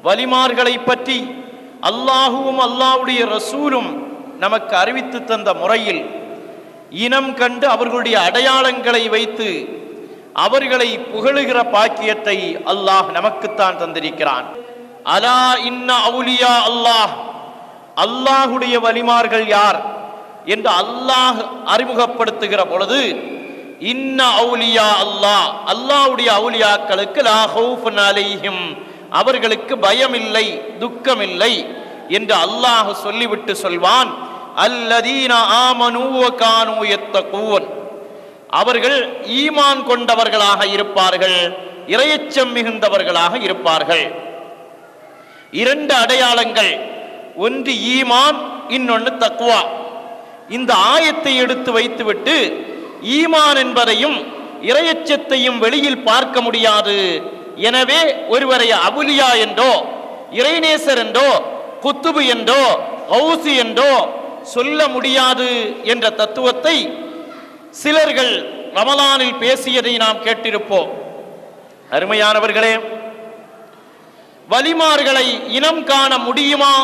வலிமார்களை பற்றி அல்லாஹுவும் அல்லாஹ்வுடைய ரசூலும் நமக்கு அறிவித்து தந்த முறையில் இனம் கண்டு அவர்களுடைய அடையாளங்களை வைத்து அவர்களை புகழுகிற பாக்கியத்தை அல்லாஹ் நமக்குத்தான் தந்திருக்கிறான். அலா இன்ன அவுலியா அல்லாஹ், அல்லாஹுடைய வலிமார்கள் யார் என்று அல்லாஹ் அறிமுகப்படுத்துகிற பொழுது, இன்ன அவுலியா அல்லாஹ், அல்லாஹ்வுடைய அவுலியாக்களுக்கு லா ஹவுஃபுன் அலைஹிம், அவர்களுக்கு பயமில்லை, துக்கமில்லை என்று அல்லாஹ் சொல்லிவிட்டு சொல்வான், அல்லதீன ஆமனூ வ கானூ யத்தகூன், அவர்கள் ஈமான் கொண்டவர்களாக இருப்பார்கள், இறையச்சம் மிகுந்தவர்களாக இருப்பார்கள். இரண்டு அடையாளங்கள், ஒன்று ஈமான், இன்னொன்று தக்வா. இந்த ஆயத்தை எடுத்து வைத்துவிட்டு ஈமான் என்பதையும் இறையச்சத்தையும் வெளியில் பார்க்க முடியாது, எனவே ஒருவரை அவுலியா என்றோ இறைநேசர் என்றோ குத்துபு என்றோ கௌசி என்றோ சொல்ல முடியாது என்ற தத்துவத்தை சிலர்கள் ரமலானில் பேசியதை நாம் கேட்டிருப்போம். அருமையானவர்களே, வலிமார்களை இனம் காண முடியுமா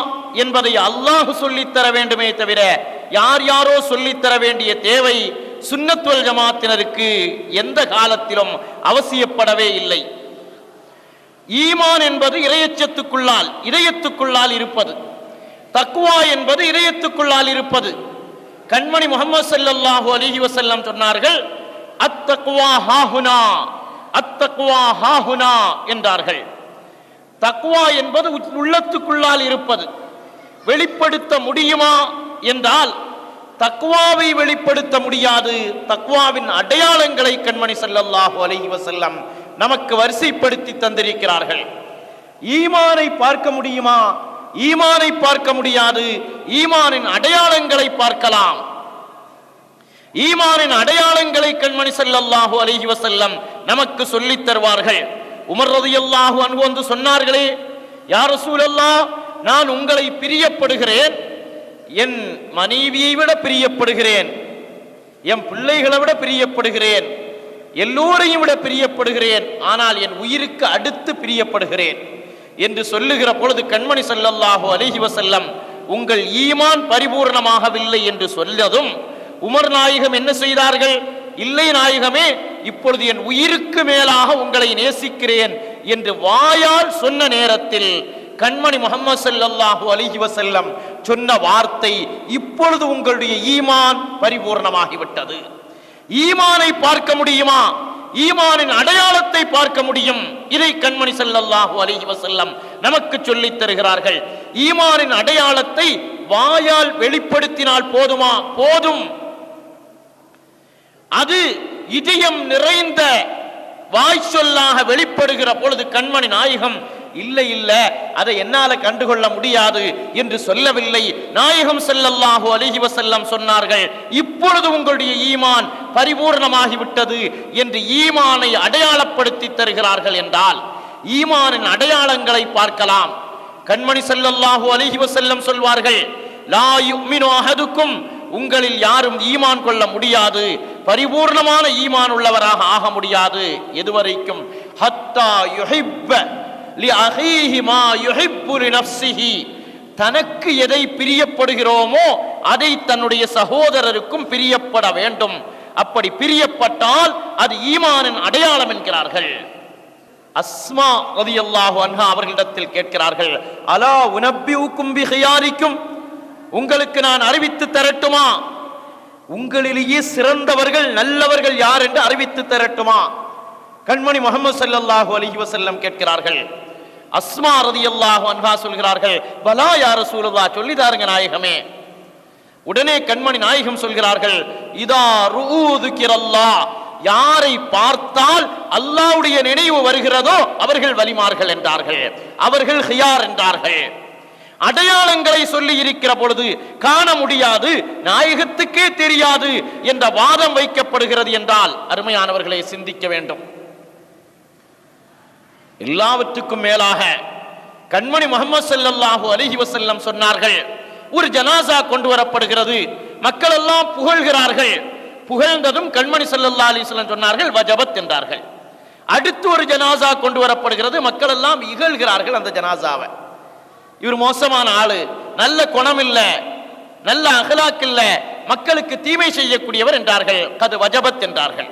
என்பதை அல்லாஹ் சொல்லித்தர வேண்டுமே தவிர யார் யாரோ சொல்லித்தர வேண்டிய தேவை சுன்னத் வல் ஜமாத்தினருக்கு எந்த காலத்திலும் அவசியப்படவே இல்லை. ஈமான் என்பது இதயத்துக்குள்ளால் இருப்பது, தக்வா என்பது இதயத்துக்குள்ளால் இருப்பது. கண்மணி முஹம்மது ஸல்லல்லாஹு அலைஹி வஸல்லம் சொன்னார்கள், அத்தக்வா ஹாஹுனா, அத்தக்வா ஹாஹுனா என்றார்கள். தக்வா என்பது உள்ளத்துக்குள்ளால் இருப்பது. வெளிப்படுத்த முடியுமா என்றால் தக்வாவை வெளிப்படுத்த முடியாது. தக்வாவின் அடையாளங்களை கண்மணி ஸல்லல்லாஹு அலைஹி வஸல்லம் நமக்கு வரிசைப்படுத்தி தந்திருக்கிறார்கள். ஈமானை பார்க்க முடியுமா? ஈமானை பார்க்க முடியாது. ஈமானின் அடையாளங்களை பார்க்கலாம். ஈமானின் அடையாளங்களை கண்மணி ஸல்லல்லாஹு அலைஹி வஸல்லம் நமக்கு சொல்லித் தருவார்கள். உமர் ரலியல்லாஹு அன்ஹு வந்து சொன்னார்களே, யா ரசூலல்லாஹ், நான் உங்களை பிரியப்படுகிறேன், என் மனைவியை விட பிரியப்படுகிறேன், என் பிள்ளைகளை விட பிரியப்படுகிறேன், எல்லோரையும் விட பிரியப்படுகிறேன், ஆனால் என் உயிருக்கு அடுத்து பிரியப்படுகிறேன் என்று சொல்லுகிற பொழுது கண்மணி ஸல்லல்லாஹு அலைஹி வஸல்லம் உங்கள் ஈமான் பரிபூர்ணமாகவில்லை என்று சொல்லதும் உமர் நாயகம் என்ன செய்தார்கள்? இல்லை நாயகமே, இப்பொழுது என் உயிருக்கு மேலாக உங்களை நேசிக்கிறேன் என்று வாயால் சொன்ன நேரத்தில் கண்மணி முஹம்மது ஸல்லல்லாஹு அலைஹி வஸல்லம் சொன்ன வார்த்தை, இப்பொழுது உங்களுடைய ஈமான் பரிபூர்ணமாகிவிட்டது. ஈமானை பார்க்க முடியுமா? ஈமானின் அடையாளத்தை பார்க்க முடியும். இதை கண்மணி ஸல்லல்லாஹு அலைஹி வஸல்லம் நமக்கு சொல்லித் தருகிறார்கள். ஈமானின் அடையாளத்தை வாயால் வெளிப்படுத்தினால் போதுமா? போதும். அது இதயம் நிறைந்த வாய் சொல்லாக வெளிப்படுகிற பொழுது கண்மணி நாயகம் இல்லை இல்லை, அதை என்னால கண்டுகொள்ள முடியாது என்று சொல்லவில்லை. நாயகம் ஸல்லல்லாஹு அலைஹி வஸல்லம் சொன்னார்கள், இப்பொழுது உங்களுடைய ஈமான் பரிபூர்ணமாகிவிட்டது என்று ஈமானை அடையாளப்படுத்தி தருகிறார்கள். என்றால் ஈமானின் அடையாளங்களை பார்க்கலாம். கண்மணி ஸல்லல்லாஹு அலைஹி வஸல்லம் சொல்வார்கள், லா யுமினு அஹதுக்கும், உங்களில் யாரும் ஈமான் கொள்ள முடியாது, பரிபூர்ணமான ஈமான் உள்ளவராக ஆக முடியாது. எதுவரைக்கும்? ஹத்தா யுஹிப்ப லி அஹீஹி மா யுஹிப்பு லி நஃப்ஸிஹி, தனக்கு எதை பிரியப்படுகிறோமோ அதை தன்னுடைய சகோதரருக்கும் பிரியப்பட வேண்டும். அப்படி பிரியப்பட்டால் அது ஈமானின் அடையாளம் என்கிறார்கள். அஸ்மா ரலியல்லாஹு அன்ஹா அவர்களிடத்தில் கேட்கிறார்கள், அலா உனப்பியுக்கும் பிஹியாரிக்கும், உங்களுக்கு நான் அறிவித்து தரட்டுமா? உங்களிலேயே சிறந்தவர்கள் நல்லவர்கள் யார் என்று அறிவித்து தரட்டுமா? கண்மணி முஹம்மது ஸல்லல்லாஹு அலைஹி வஸல்லம் கேட்கிறார்கள். அஸ்மா ரலியல்லாஹு அன்ஹா சொல்கிறார்கள், பலா யா ரசூலுல்லாஹ், சொல்லி தாருங்க நாயகமே. உடனே கண்மணி நாயகம் சொல்கிறார்கள், இதா ரூதுகிரல்லாஹ், யாரை பார்த்தால் அல்லாஹ்வுடைய நினைவு வருகிறதோ அவர்கள் வலிமார்கள் என்றார்கள், அவர்கள் ஹியார் என்றார்கள். அடையாளங்களை சொல்லி இருக்கிற பொழுது காண முடியாது, நாயகத்துக்கே தெரியாது என்ற வாதம் வைக்கப்படுகிறது என்றால் அருமையானவர்களை சிந்திக்க வேண்டும். எல்லாவற்றுக்கும் மேலாக கண்மணி முஹம்மது ஸல்லல்லாஹு அலைஹி வஸல்லம் சொன்னார்கள், ஒரு ஜனாசா கொண்டு வரப்படுகிறது, மக்கள் எல்லாம் புகழ்கிறார்கள். புகழ்ந்ததும் கண்மணி ஸல்லல்லாஹு அலைஹி வஸல்லம் சொன்னார்கள், வஜபத் என்றார்கள். அடுத்து ஒரு ஜனாசா கொண்டு வரப்படுகிறது. மக்கள் எல்லாம் இகழ்கிறார்கள் அந்த ஜனாசாவை. இவர் மோசமான ஆளு, நல்ல குணம் இல்ல, நல்ல அகலாக் இல்ல, மக்களுக்கு தீமை செய்யக்கூடியவர் என்றார்கள். கது வஜபத் என்றார்கள்.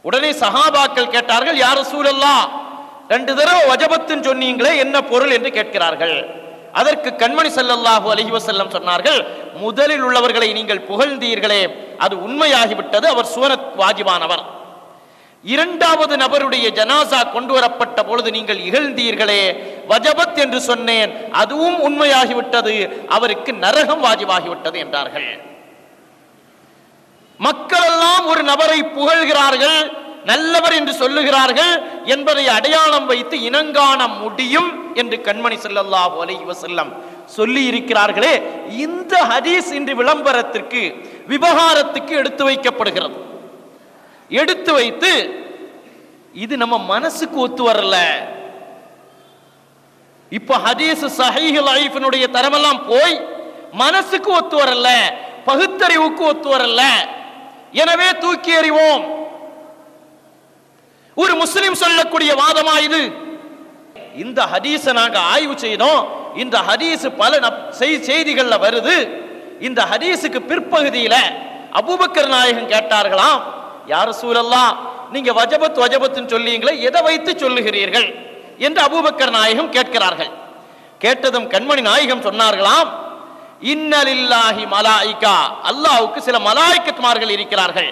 உடனே சஹாபாக்கள் கேட்டார்கள், யா ரசூலல்லாஹ், 2 தடவை வஜபத்துன்னு சொன்னீங்களே, என்ன பொருள் என்று கேட்கிறார்கள். அதற்கு கண்மணி ஸல்லல்லாஹு அலைஹி வஸல்லம் சொன்னார்கள், முதலில் உள்ளவர்களை நீங்கள் புகழ்ந்தீர்களே, அது உண்மையாகிவிட்டது, அவர் சுவனத் வாஜிபானவர். 2வது நபருடைய ஜனாசா கொண்டு வரப்பட்ட பொழுது நீங்கள் இகழ்ந்தீர்களே, வஜபத் என்று சொன்னேன், அதுவும் உண்மையாகிவிட்டது, அவருக்கு நரகம் வாஜிபாகிவிட்டது என்றார்கள். மக்கள் எல்லாம் ஒரு நபரை புகழ்கிறார்கள், நல்லவர் என்று சொல்லுகிறார்கள் என்பதை அடையாளம் வைத்து இனங்காண முடியும் என்று கண்மணி ஸல்லல்லாஹு அலைஹி வஸல்லம் சொல்லி இருக்கிறார்களே. இந்த ஹதீஸ் இன்று விளம்பரத்திற்கு, விவகாரத்துக்கு எடுத்து வைக்கப்படுகிறது. எடுத்து வைத்து இது நம்ம மனசுக்கு ஒத்து வரல. இப்ப ஹதீஸ் சஹீஹ் லைஃப்னுடைய தரமெல்லாம் போய் மனசுக்கு ஒத்து வரல, பகுத்தறிவுக்கு ஒத்து வரல, எனவே தூக்கி எறிவோம். ஒரு முஸ்லிம் சொல்லக்கூடிய வாதமா இது? இந்த ஹதீஸை நாங்க ஆய்வு செய்தோம். இந்த ஹதீஸ் பல செய்திகள்ல வருது. இந்த ஹதீஸுக்கு பிற்பகுதியில அபூபக்கர் நாயகம் கேட்டார்களாம், யா ரசூலல்லாஹ், நீங்க வஜபத்துன்னு சொல்லீங்களே, எதை வைத்து சொல்லுகிறீர்கள் என்று அபூபக்கர் நாயகம் கேட்கிறார்கள். கேட்டதும் கண்மணி நாயகம் சொன்னார்களாம், இன்னலில்லாஹி மலாயிகா, அல்லாஹ்வுக்கு சில மலாயிகத்மார்கள் இருக்கிறார்கள்.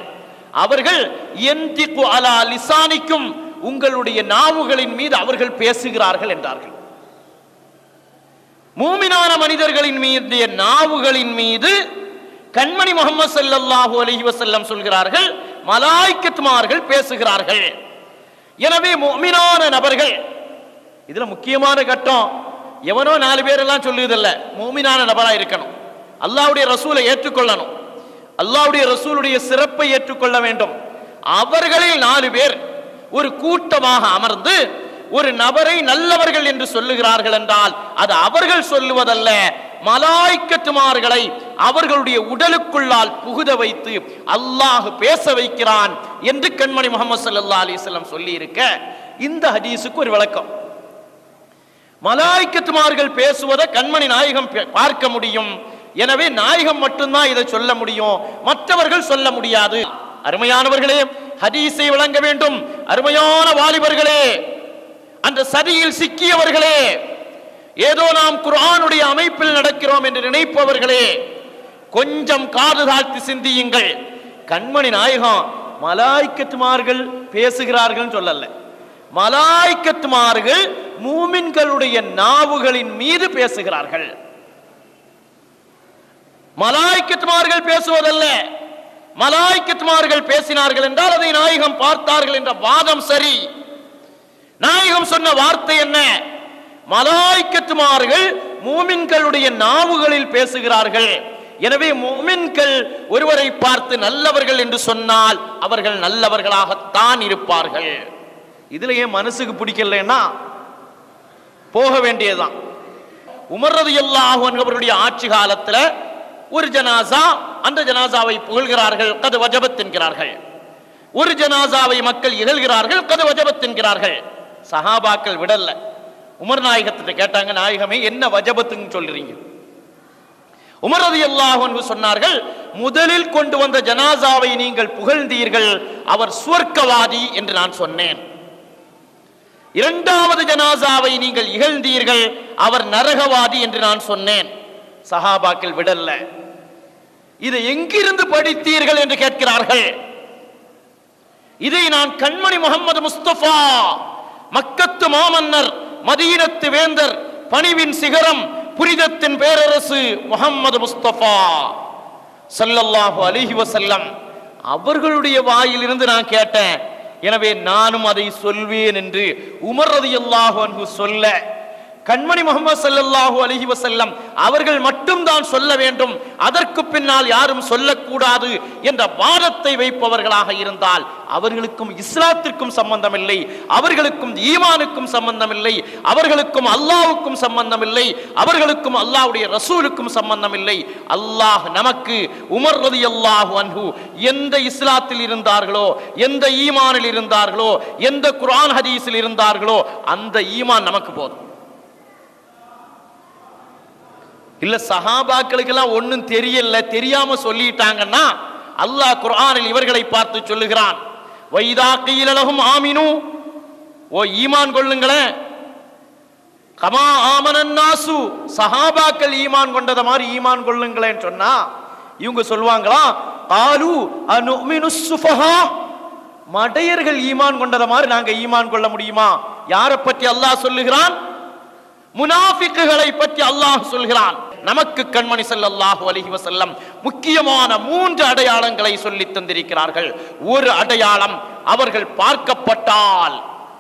அவர்கள் யன்திகு அலா லிசானிக்கும், உங்களுடைய நாவுகளின் மீது அவர்கள் பேசுகிறார்கள் என்றார்கள். மூமினான மனிதர்களின் மீது நாவுகளின் மீது கண்மணி முஹம்மது ஸல்லல்லாஹு அலைஹி வஸல்லம் சொல்கிறார்கள், மலாயிகத்மார்கள் பேசுகிறார்கள். எனவே முஃமினான நபர்கள், இதுல முக்கியமான கட்டம், எவனோ 4 பேர் எல்லாம் சொல்லுவதில்ல, முஃமினான நபரா இருக்கணும், அல்லாஹ்வுடைய ரசூலை ஏற்றுக்கொள்ளணும், அல்லாஹ்வுடைய ரசூலுடைய சிறப்பை ஏற்றுக்கொள்ள வேண்டும். அவர்களில் 4 பேர் ஒரு கூட்டமாக அமர்ந்து ஒரு நபரை நல்லவர்கள் என்று சொல்லுகிறார்கள் என்றால் அது அவர்கள் சொல்லுவதல்ல, மலாயிக்கத்துமார்களை அவர்களுடைய உடலுக்குள்ளால் புகுத வைத்து அல்லாஹ் பேச வைக்கிறான் என்று கண்மணி முஹம்மது ஸல்லல்லாஹு அலைஹி வஸல்லம் சொல்லி இருக்க, இந்த ஹதீஸுக்கு ஒரு விளக்கம். மலாயிக்கத்துமார்கள் பேசுவதை கண்மணி நாயகம் பார்க்க முடியும், எனவே நாயகம் மட்டும்தான் இதை சொல்ல முடியும், மற்றவர்கள் சொல்ல முடியாது. அருமையானவர்களே, ஹதீஸை விளங்க வேண்டும். அருமையான வாலிபர்களே, அந்த சதியில் சிக்கியவர்களே, ஏதோ நாம் குர்ஆனுடைய அமைப்பில் நடக்கிறோம் என்று நினைப்பவர்களே, கொஞ்சம் காது தாழ்த்தி சிந்தியுங்கள். கண்மணி நாயகம் மலாயிக்கத்துமார்கள் பேசுகிறார்கள் சொல்லல, மலாயிக்கத்துமார்கள் மூமின்களுடைய நாவுகளின் மீது பேசுகிறார்கள். மலாயிக்கத்துமார்கள் பேசுவதல்ல. மலாயிக்கத்துமார்கள் பேசினார்கள் என்றால் அதை நாயகம் பார்த்தார்கள் என்ற வாதம் சரி. நாயகம் சொன்ன வார்த்தை என்ன? மலாயிக்கத்துமார்கள் மூமின்களுடைய நாவுகளில் பேசுகிறார்கள். எனவே மூமின்கள் ஒருவரை பார்த்து நல்லவர்கள் என்று சொன்னால் அவர்கள் நல்லவர்களாகத்தான் இருப்பார்கள். இதுல ஏன் மனசுக்கு பிடிக்கலன்னா போக வேண்டியதுதான். உமர் ரலியல்லாஹு அன்ஹு அவர்களுடைய ஆட்சி காலத்துல ஒரு ஜனாசா, அந்த ஜனாசாவை புகழ்கிறார்கள், கது வஜபத் என்கிறார்கள். ஒரு ஜனாசாவை மக்கள் இகழ்கிறார்கள், கது வஜபத் என்கிறார்கள். சஹாபாக்கள் விடல, உமர் நாயகத்திட்ட கேட்டாங்க, நாயகமே என்ன வஜபத்துன்னு சொல்றீங்க? உமர் ரலியல்லாஹு அன்ஹு சொன்னார்கள், முதலில் கொண்டு வந்த ஜனாசாவை நீங்கள் புகழ்ந்தீர்கள், அவர் சுவர்க்கவாதி என்று நான் சொன்னேன். 2வது ஜனாசாவை நீங்கள் இகழ்ந்தீர்கள், அவர் நரகவாதி என்று நான் சொன்னேன். சஹாபாக்கள் விடல்ல. இதை எங்கிருந்து படித்தீர்கள் என்று கேட்கிறார்கள். இதை நான் கண்மணி முஹம்மது முஸ்தபா, மக்கத்து மாமன்னர், மதீனத்து வேந்தர், பணிவின் சிகரம், புரிதத்தின் பேரரசு முஹம்மது முஸ்தபா ஸல்லல்லாஹு அலைஹி வஸல்லம் அவர்களுடைய வாயிலிருந்து நான் கேட்டேன். எனவே நானும் அதை சொல்வேன் என்று உமர் ரலியல்லாஹு அன்ஹு சொல்ல, கண்மணி முஹம்மது ஸல்லல்லாஹு அலைஹி வஸல்லம் அவர்கள் மட்டும்தான் சொல்ல வேண்டும், அதற்கு பின்னால் யாரும் சொல்லக்கூடாது என்ற வாதத்தை வைப்பவர்களாக இருந்தால் அவர்களுக்கும் இஸ்லாத்திற்கும் சம்பந்தம் இல்லை, அவர்களுக்கும் ஈமானுக்கும் சம்பந்தம் இல்லை, அவர்களுக்கும் அல்லாஹ்வுக்கும் சம்பந்தம் இல்லை, அவர்களுக்கும் அல்லாஹ்வுடைய ரசூலுக்கும் சம்பந்தம் இல்லை. அல்லாஹ் நமக்கு உமர் ரலியல்லாஹு அன்ஹு எந்த இஸ்லாத்தில் இருந்தார்களோ, எந்த ஈமானில் இருந்தார்களோ, எந்த குர்ஆன் ஹதீஸில் இருந்தார்களோ அந்த ஈமான் நமக்கு போதும். இல்ல சஹாபாக்களுக்கெல்லாம் ஒன்னும் தெரியல, தெரியாம சொல்லிட்டாங்கன்னா அல்லாஹ் குர்ஆனில் இவர்களை பார்த்து சொல்லுகிறான், வைதா கீல லஹும் ஆமினு, ஓ ஈமான் கொள்ளுங்களேன், கமா ஆமனன் நாசு, சஹாபாக்கள் ஈமான் கொண்டத மாதிரி ஈமான் கொள்ளுங்களேன்னு சொன்னா இவங்க சொல்வாங்களா, காலு அனுமினு சுஃபஹா, மடையர்கள் ஈமான் கொண்டத மாதிரி நாங்க ஈமான் கொள்ள முடியுமா? யாரை பற்றி அல்லாஹ் சொல்லுகிறான்? முனாஃபிக்குகளை பற்றி அல்லாஹ் சொல்கிறான். நமக்கு கண்மணி ஸல்லல்லாஹு அலைஹி வஸல்லம் முக்கியமான 3 அடையாளங்களை சொல்லி தந்திருக்கிறார்கள். ஒரு அடையாளம், அவர்கள் பார்க்கப்பட்டால்,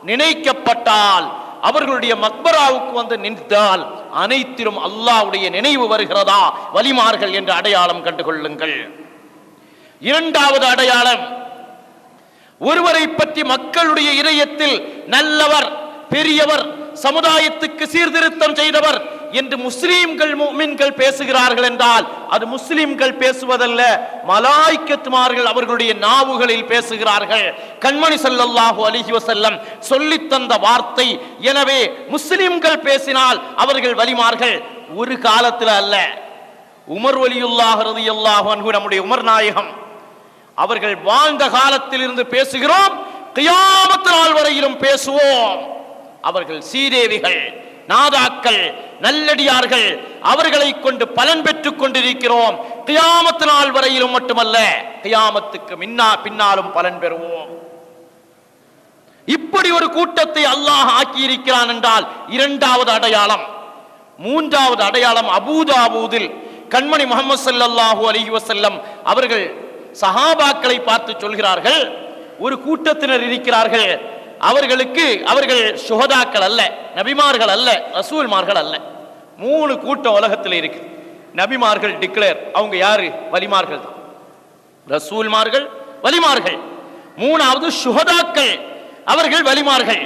நினைக்கப்பட்டால், அவர்களுடைய மக்பராவுக்கு வந்து நின்றால் அனைத்திலும் அல்லாஹ்வுடைய நினைவு வருகிறதா வலிமார்கள் என்ற அடையாளம் கண்டுகொள்ளுங்கள். இரண்டாவது அடையாளம், ஒருவரை பற்றி மக்களுடைய இதயத்தில் நல்லவர், பெரியவர், சமுதாயத்துக்கு சீர்திருத்தம் செய்தவர் என்று முஸ்லிம்கள் முஃமின்கள் பேசுகிறார்கள் என்றால் அது முஸ்லிம்கள் பேசுவதல்ல, மலாயிக்கத்துமார்கள் அவர்களுடைய நாவுகளில் பேசுகிறார்கள். கண்மணி ஸல்லல்லாஹு அலைஹி வஸல்லம் சொல்லித் தந்த வார்த்தை. எனவே முஸ்லிம்கள் பேசினால் அவர்கள் வலிமார்கள். ஒரு காலத்தில் அல்ல, உமர் வலியுல்லாஹ் ரலியல்லாஹு அன்ஹு நம்முடைய உமர் நாயகம் அவர்கள் வாழ்ந்த காலத்தில் இருந்து பேசுகிறோம், கியாமத் நாள் வரையிலும் பேசுவோம். அவர்கள் சீதேவிகள், நாதாக்கள், நல்லடியார்கள், அவர்களை கொண்டு பலன் பெற்றுக் கொண்டிருக்கிறோம். கியாமத் நாள் வரையிலும் மட்டுமல்ல, கியாமத்துக்கு பின்னாலும் பலன் பெறுவோம். இப்படி ஒரு கூட்டத்தை அல்லாஹ் ஆக்கி இருக்கிறான் என்றால் இரண்டாவது அடையாளம். மூன்றாவது அடையாளம், அபூதாவூதில் கண்மணி முஹம்மது ஸல்லல்லாஹு அலைஹி வஸல்லம் அவர்கள் சஹாபாக்களை பார்த்து சொல்கிறார்கள், ஒரு கூட்டத்தினர் இருக்கிறார்கள், அவர்கள் சுஹதாக்கள் அல்ல, நபிமார்கள் அல்ல, ரசூல்மார்கள் அல்ல. 3 கூட்டம் உலகத்தில் இருக்கு. நபிமார்கள் டிக்ளேர், அவங்க யாரு? வலிமார்கள் தான். ரசூல்மார்கள் வலிமார்கள். 3வது சுஹதாக்கள், அவர்கள் வலிமார்கள்.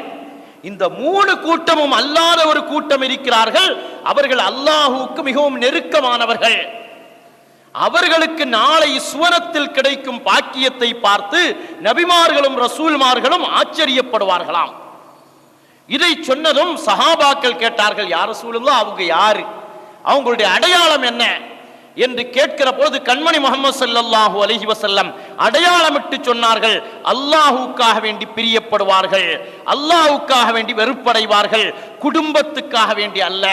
இந்த 3 கூட்டமும் அல்லாத ஒரு கூட்டம் இருக்கிறார்கள். அவர்கள் அல்லாஹ்வுக்கு மிகவும் நெருக்கமானவர்கள். அவர்களுக்கு நாளை சுவனத்தில் கிடைக்கும் பாக்கியத்தை பார்த்து நபிமார்களும் ரசூல்மார்களும் ஆச்சரியப்படுவார்களாம். இதை சொன்னதும் சஹாபாக்கள் கேட்டார்கள், யார் ரசூலுல்லாஹ், அவங்க யாரு, அவங்களுடைய அடையாளம் என்ன என்று கேட்கிற பொழுது கண்மணி முஹம்மது ஸல்லல்லாஹு அலைஹி வஸல்லம் அடையாளமிட்டு சொன்னார்கள், அல்லாஹ்வுக்காக வேண்டி பிரியப்படுவார்கள், அல்லாஹ்வுக்காக வேண்டி வெறுப்படைவார்கள், குடும்பத்துக்காக வேண்டி அல்ல.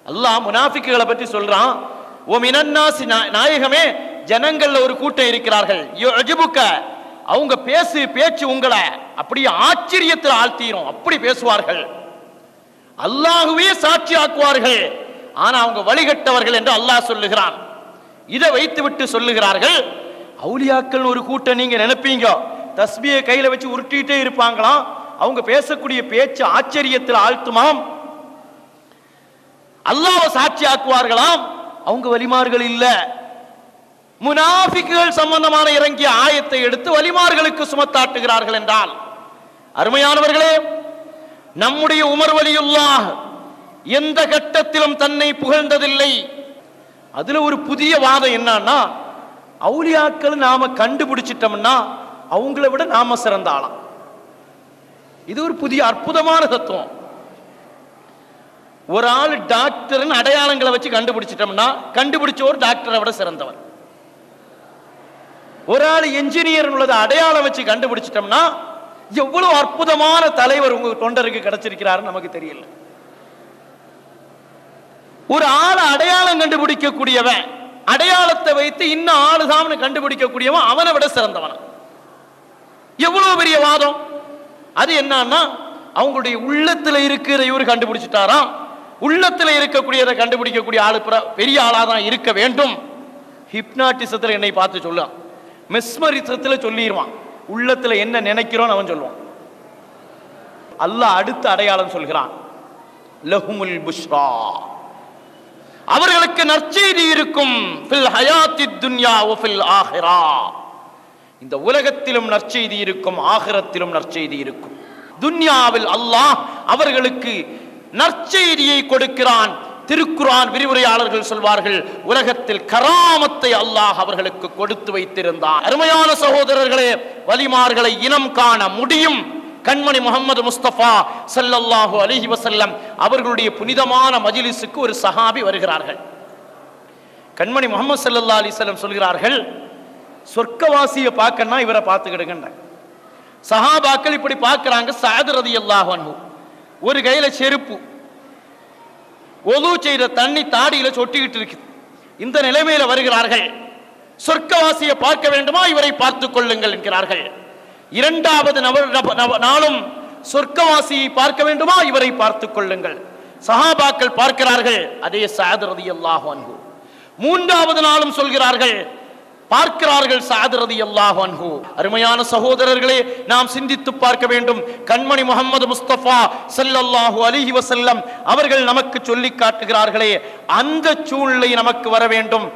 அல்லாஹ் முனாஃபிக்குகளை பற்றி சொல்றான், ஓ மினன்னாசி, நாயகமே ஜனங்கள்ல ஒரு கூட்டம் இருக்கிறார்கள், யுஜிபுக, அவங்க பேச்சு உங்களை அப்படியே ஆச்சரியத்தில் ஆழ்த்திரும், அப்படி பேசுவார்கள், அல்லாஹ்வே சாட்சி ஆக்குவார்கள், ஆனா அவங்க வழிகட்டவர்கள் என்று அல்லாஹ் சொல்லுகிறான். இதை வைத்துவிட்டு சொல்லுகிறார்கள், அவுலியாக்கள் ஒரு கூட்டம் நீங்க நினைப்பீங்க, தஸ்பியை கையில வச்சு உருட்டிட்டே இருப்பாங்களாம், அவங்க பேசக்கூடிய பேச்சு ஆச்சரியத்தில் ஆழ்த்துமாம், அல்லாஹ்வை சாட்சி ஆக்குவார்களாம், அவங்க வலிமார்கள் இல்ல. முனாஃபிக்குகள் சம்பந்தமான இறங்கிய ஆயத்தை எடுத்து வலிமார்களுக்கு சுமத்தாட்டுகிறார்கள் என்றால், அருமையானவர்களே, நம்முடைய உமர் வலியுல்லாஹ் எந்த கட்டத்திலும் தன்னை புகழ்ந்ததில்லை. அதுல ஒரு புதிய வாதம் என்னன்னா, அவுலியாக்கள் நாம கண்டுபிடிச்சிட்டோம்னா அவங்கள விட நாம சிறந்த ஆளாம். இது ஒரு புதிய அற்புதமான தத்துவம். ஒரு ஆள் டாக்டர் அடையாளங்களை வச்சு கண்டுபிடிச்சிட்டோம்னா கண்டுபிடிச்ச ஒரு டாக்டரை விட சிறந்தவர். ஒரு ஆள் என்ஜினியர் உள்ளதை அடையாளம் வச்சு கண்டுபிடிச்சிட்டோம்னா எவ்வளவு அற்புதமான தலைவர் உங்க தொண்டருக்கு கிடைச்சிருக்கிறாரு நமக்கு தெரியல. ஒரு ஆளை அடையாளம் கண்டுபிடிக்கக்கூடியவன், அடையாளத்தை வைத்து இன்னும் ஆளுதான் கண்டுபிடிக்கக்கூடியவன் அவனை விட சிறந்தவன். எவ்வளவு பெரிய வாதம்! அது என்னன்னா, அவங்களுடைய உள்ளத்துல இருக்கிற இவர் கண்டுபிடிச்சிட்டாராம், உள்ளத்துல இருக்கக்கூடியதை கண்டுபிடிக்கக்கூடிய ஆளு பெரிய ஆளாதான் இருக்க வேண்டும். ஹிப்னாட்டிசத்துல என்னை பார்த்து சொல்லுவான், மெஸ்மரிசத்துல சொல்லிடுவான், உள்ளத்துல என்ன நினைக்கிறோம் அவன் சொல்லுவான். அல்லாஹ் அடுத்த அடையாளம் சொல்கிறான், லஹுமுல் புஷ்ரா, அவர்களுக்கு நற்செய்தி இருக்கும், ஃபில் ஹயாத்தித் துன்யா வ ஃபில் ஆஹிரா, இந்த உலகத்திலும் நற்செய்தி இருக்கும், ஆகிரத்திலும் நற்செய்தி இருக்கும். துன்யாவில் அல்லாஹ் அவர்களுக்கு நற்செய்தியை கொடுக்கிறான். திருக்குர்ஆன் விரிவுரையாளர்கள் சொல்வார்கள், உலகத்தில் கராமத்தை அல்லாஹ் அவர்களுக்கு கொடுத்து வைத்திருந்தான். அருமையான சகோதரர்களே, வலிமார்களை இனம் காண முடியும். கண்மணி முஹம்மது முஸ்தபா ஸல்லல்லாஹு அலைஹி வஸல்லம் அவர்களுடைய புனிதமான மஜ்லிஸுக்கு ஒரு சஹாபி வருகிறார்கள். கண்மணி முஹம்மது ஸல்லல்லாஹு அலைஹி வஸல்லம் சொல்கிறார்கள், சொர்க்கவாசியை பார்க்கணும்னா இவரை பார்த்துக்கிடுங்க. சஹாபாக்கள் இப்படி பார்க்கிறாங்க. சஅத் ரலியல்லாஹு அன்ஹு ஒரு கையில செருப்பு, ஒது செய்த தண்ணி தாடியில சொட்டிக்கிட்டு இருக்கு. இந்த நிலைமையில வருகிறார்கள். சொர்க்கவாசியை பார்க்க வேண்டுமா, இவரை பார்த்துக் கொள்ளுங்கள் என்கிறார்கள். இரண்டாவது நாளும் சொர்க்கவாசியை பார்க்க வேண்டுமா, இவரை பார்த்துக் கொள்ளுங்கள். சஹாபாக்கள் பார்க்கிறார்கள், அதே சஅத் ரலியல்லாஹு அன்ஹு. மூன்றாவது நாளும் சொல்கிறார்கள், பார்க்கிறார்கள் சஅத் ரலியல்லாஹு அன்ஹு. அருமையான சகோதரர்களே, நாம் சிந்தித்து பார்க்க வேண்டும். கண்மணி முஹம்மது முஸ்தபா ஸல்லல்லாஹு அலைஹி வஸல்லம் அவர்கள் நமக்கு சொல்லி காட்டுகிறார்களே, அந்த சூழ்நிலை நமக்கு வர வேண்டும்.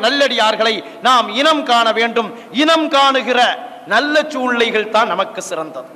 நல்லடியார்களை நாம் இனம் காண வேண்டும். இனம் காணுகிற நல்ல சூழ்நிலைகள் தான் நமக்கு சிறந்தது.